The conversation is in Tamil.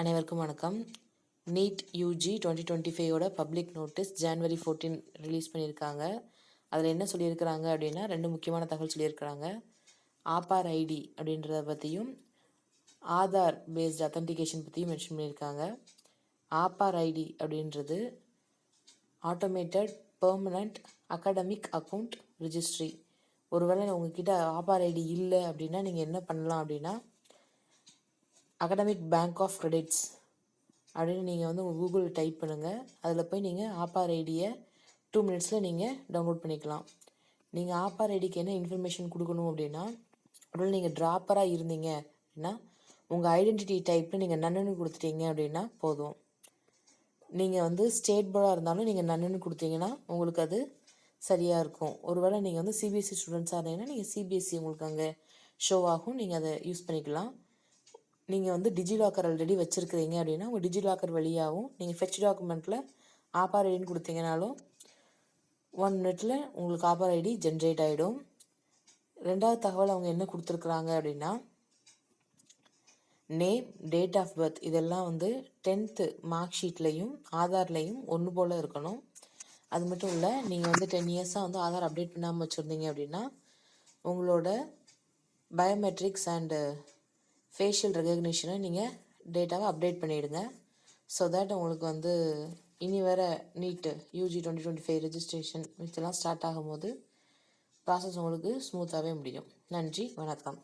அனைவருக்கும் வணக்கம். NEET UG 2025 public notice January 14 release பண்ணியிருக்காங்க. அதில் என்ன சொல்லியிருக்கிறாங்க அப்படின்னா, ரெண்டு முக்கியமான தகவல் சொல்லியிருக்கிறாங்க. ஆபார் ஐடி அப்படின்றத பற்றியும் ஆதார் பேஸ்ட் அத்தன்டிகேஷன் பற்றியும் மென்ஷன் பண்ணியிருக்காங்க. ஆபார் ஐடி அப்படின்றது automated permanent academic account registry. ஒருவேளை உங்ககிட்ட ஆபார் ஐடி இல்லை அப்படின்னா நீங்கள் என்ன பண்ணலாம் அப்படின்னா, அகடமிக் பேங்க் ஆஃப் கிரெடிட்ஸ் அப்படின்னு நீங்கள் உங்கள் கூகுளில் டைப் பண்ணுங்கள். அதில் போய் நீங்கள் ஆபார் ஐடியை 2 minutesல நீங்கள் டவுன்லோட் பண்ணிக்கலாம். நீங்கள் ஆபார் ஐடிக்கு என்ன இன்ஃபர்மேஷன் கொடுக்கணும் அப்படின்னா, அதில் நீங்கள் ட்ராப்பராக இருந்தீங்க அப்படின்னா உங்கள் ஐடென்டிட்டி டைப்பில் நீங்கள் நன்னு கொடுத்துட்டீங்க அப்படின்னா போதும். நீங்கள் ஸ்டேட் போர்டாக இருந்தாலும் நீங்கள் நன்னு கொடுத்தீங்கன்னா உங்களுக்கு அது சரியாக இருக்கும். ஒருவேளை நீங்கள் சிபிஎஸ்சி ஸ்டூடெண்ட்ஸாக இருந்தீங்கன்னா நீங்கள் சிபிஎஸ்சி உங்களுக்கு அங்கே ஷோ ஆகும், நீங்கள் அதை யூஸ் பண்ணிக்கலாம். நீங்கள் டிஜிலாக்கர் ஆல்ரெடி வச்சுருக்கிறீங்க அப்படின்னா உங்கள் டிஜிலாக்கர் வழியாகவும் நீங்கள் ஃபெச் டாக்குமெண்ட்டில் ஆபார் ஐடின்னு கொடுத்தீங்கனாலும் 1 minute உங்களுக்கு ஆபார் ஐடி ஜென்ரேட் ஆகிடும். ரெண்டாவது தகவல் அவங்க என்ன கொடுத்துருக்குறாங்க அப்படின்னா, நேம், டேட் ஆஃப் பர்த் இதெல்லாம் 10th மார்க் ஷீட்லையும் ஆதார்லையும் ஒன்று போல் இருக்கணும். அது மட்டும் இல்லை, நீங்கள் 10 இயர்ஸாக ஆதார் அப்டேட் பண்ணாமல் வச்சுருந்தீங்க அப்படின்னா உங்களோட பயோமெட்ரிக்ஸ் அண்டு ஃபேஷியல் ரெகக்னிஷனை நீங்கள் டேட்டாவை அப்டேட் பண்ணிவிடுங்க. ஸோ தட் உங்களுக்கு இனி வர நீட் யூஜி 2025 ரெஜிஸ்ட்ரேஷன் இதெல்லாம் ஸ்டார்ட் ஆகும்போது ப்ராசஸ் உங்களுக்கு ஸ்மூத்தாகவே முடியும். நன்றி, வணக்கம்.